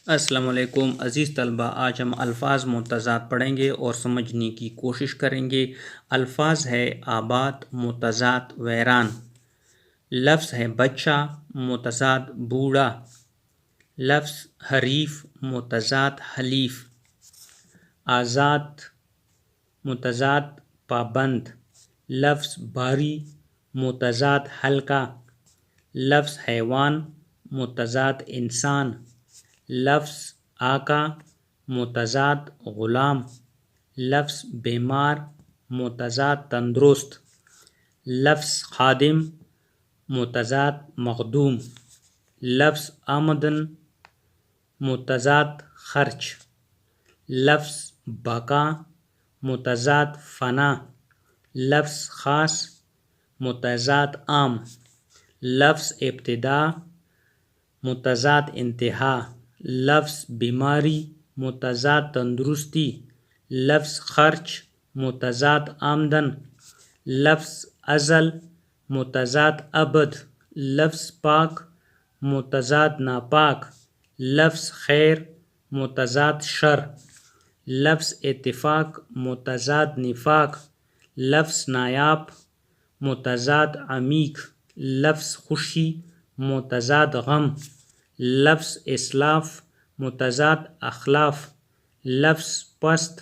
السلام علیکم عزیز طلبہ، آج ہم الفاظ متضاد پڑھیں گے اور سمجھنے کی کوشش کریں گے۔ الفاظ ہے آباد متضاد ویران، لفظ ہے بچہ متضاد بوڑھا، لفظ حریف متضاد حلیف، آزاد متضاد پابند، لفظ بھاری متضاد ہلکا، لفظ حیوان متضاد انسان، لفظ آقا متضاد غلام، لفظ بیمار متضاد تندرست، لفظ خادم متضاد مخدوم، لفظ آمدن متضاد خرچ، لفظ بقا متضاد فنا، لفظ خاص متضاد عام، لفظ ابتدا متضاد انتہا، لفظ بیماری متضاد تندرستی، لفظ خرچ متضاد آمدن، لفظ ازل متضاد ابد، لفظ پاک متضاد ناپاک، لفظ خیر متضاد شر، لفظ اتفاق متضاد نفاق، لفظ نایاب متضاد عمیق، لفظ خوشی متضاد غم، لفظ اسلاف متضاد اخلاف، لفظ پست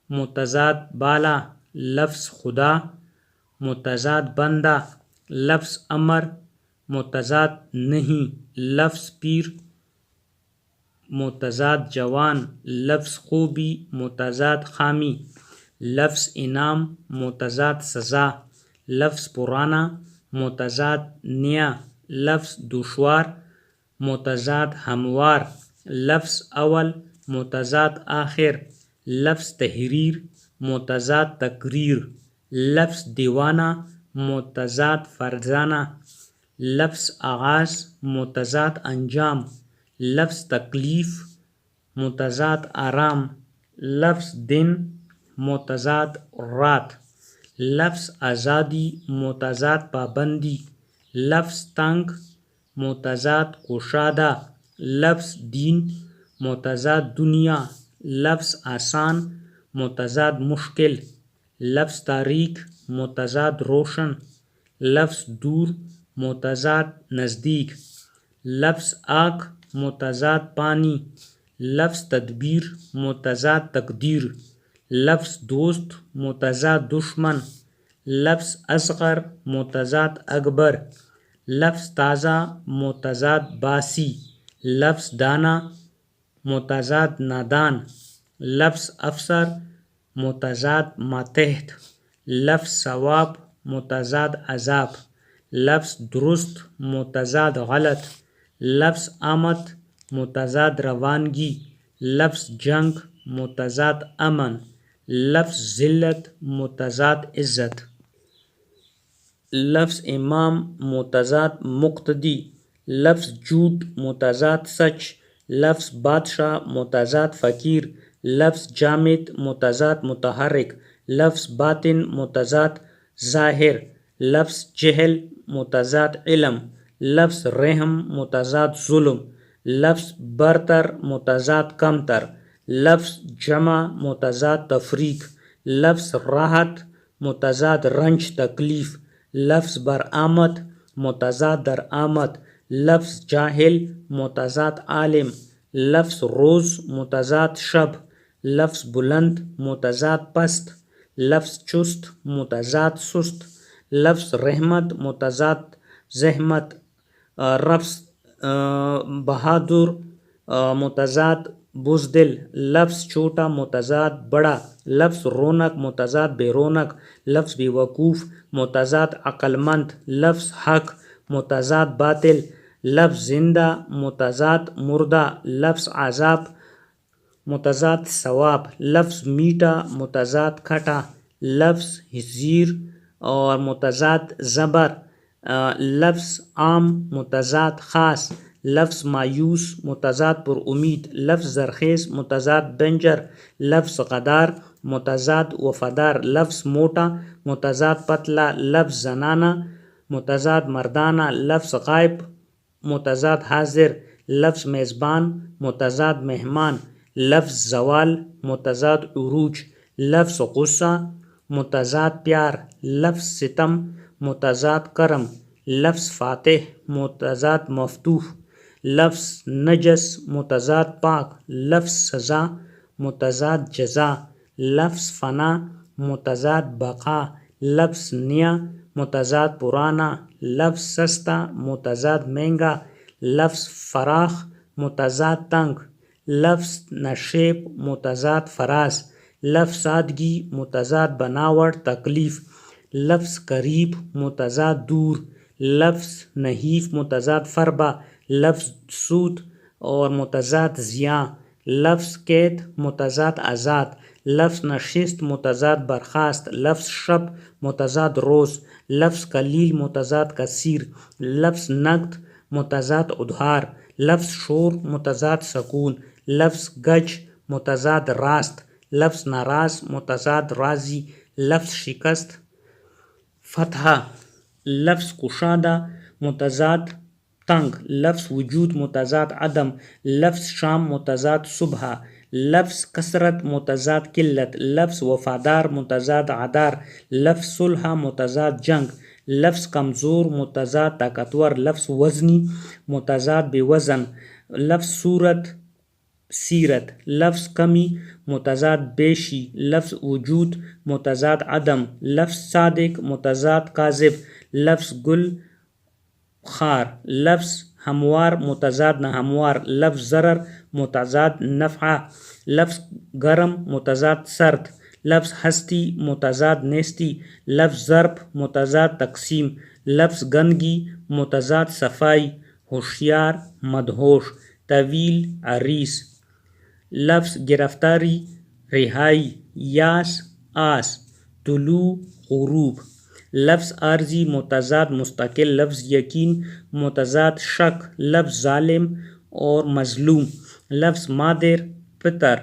متضاد بالا، لفظ خدا متضاد بندہ، لفظ امر متضاد نہیں، لفظ پیر متضاد جوان، لفظ خوبی متضاد خامی، لفظ انعام متضاد سزا، لفظ پرانا متضاد نیا، لفظ دشوار متضاد ہموار، لفظ اول متضاد آخر، لفظ تحریر متضاد تقریر، لفظ دیوانہ متضاد فرزانہ، لفظ آغاز متضاد انجام، لفظ تکلیف متضاد آرام، لفظ دن متضاد رات، لفظ آزادی متضاد پابندی، لفظ تنگ متضاد کشادہ، لفظ دین متضاد دنیا، لفظ آسان متضاد مشکل، لفظ تاریک متضاد روشن، لفظ دور متضاد نزدیک، لفظ آگ متضاد پانی، لفظ تدبیر متضاد تقدیر، لفظ دوست متضاد دشمن، لفظ اصغر متضاد اکبر، لفظ تازہ متضاد باسی، لفظ دانا متضاد نادان، لفظ افسر متضاد ماتحت، لفظ ثواب متضاد عذاب، لفظ درست متضاد غلط، لفظ آمد متضاد روانگی، لفظ جنگ متضاد امن، لفظ ذلت متضاد عزت، لفظ امام متضاد مقتدی، لفظ جھوٹ متضاد سچ، لفظ بادشاہ متضاد فقیر، لفظ جامد متضاد متحرک، لفظ باطن متضاد ظاہر، لفظ جہل متضاد علم، لفظ رحم متضاد ظلم، لفظ برتر متضاد کمتر، لفظ جمع متضاد تفریق، لفظ راحت متضاد رنج تکلیف، لفظ برآمد متضاد درآمد، لفظ جاہل متضاد عالم، لفظ روز متضاد شب، لفظ بلند متضاد پست، لفظ چست متضاد سست، لفظ رحمت متضاد زحمت، لفظ بہادر متضاد بزدل، لفظ چھوٹا متضاد بڑا، لفظ رونق متضاد بے رونق، لفظ بیوقوف متضاد عقل مند، لفظ حق متضاد باطل، لفظ زندہ متضاد مردہ، لفظ عذاب متضاد ثواب، لفظ میٹھا متضاد کھٹا، لفظ زیر اور متضاد زبر، لفظ عام متضاد خاص، لفظ مایوس متضاد پر امید، لفظ زرخیز متضاد بنجر، لفظ غدار متضاد وفادار، لفظ موٹا متضاد پتلا، لفظ زنانہ متضاد مردانہ، لفظ غائب متضاد حاضر، لفظ میزبان متضاد مہمان، لفظ زوال متضاد عروج، لفظ غصہ متضاد پیار، لفظ ستم متضاد کرم، لفظ فاتح متضاد مفتوح، لفظ نجس متضاد پاک، لفظ سزا متضاد جزا، لفظ فنا متضاد بقا، لفظ نیا متضاد پرانا، لفظ سستا متضاد مہنگا، لفظ فراخ متضاد تنگ، لفظ نشیب متضاد فراز، لفظ سادگی متضاد بناوٹ تکلیف، لفظ قریب متضاد دور، لفظ نحیف متضاد فربہ، لفظ سود اور متضاد زیاں، لفظ قید متضاد آزاد، لفظ نشست متضاد برخاست، لفظ شب متضاد روز، لفظ قلیل متضاد کثیر، لفظ نقد متضاد ادھار، لفظ شور متضاد سکون، لفظ گج متضاد راست، لفظ ناراض متضاد راضی، لفظ شکست فتح، لفظ کشادہ متضاد تنگ، لفظ وجود متضاد عدم، لفظ شام متضاد صبح، لفظ کثرت متضاد قلت، لفظ وفادار متضاد عدار، لفظ صلح متضاد جنگ، لفظ کمزور متضاد طاقتور، لفظ وزنی متضاد بے وزن، لفظ صورت سیرت، لفظ کمی متضاد بیشی، لفظ وجود متضاد عدم، لفظ صادق متضاد کاذب، لفظ گل خار، لفظ ہموار متضاد ناہموار، لفظ ضرر متضاد نفع، لفظ گرم متضاد سرد، لفظ ہستی متضاد نیستی، لفظ ضرب متضاد تقسیم، لفظ گندگی متضاد صفائی، ہوشیار مدہوش، طویل عریض، لفظ گرفتاری رہائی، یاس آس، طلوع غروب، لفظ عارضی متضاد مستقل، لفظ یقین متضاد شک، لفظ ظالم اور مظلوم، لفظ مادر پتر،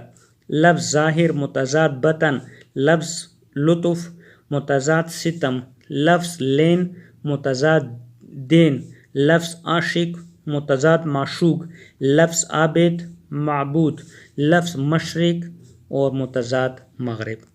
لفظ ظاہر متضاد بطن، لفظ لطف متضاد ستم، لفظ لین متضاد دین، لفظ عاشق متضاد معشوق، لفظ عابد معبود، لفظ مشرق اور متضاد مغرب۔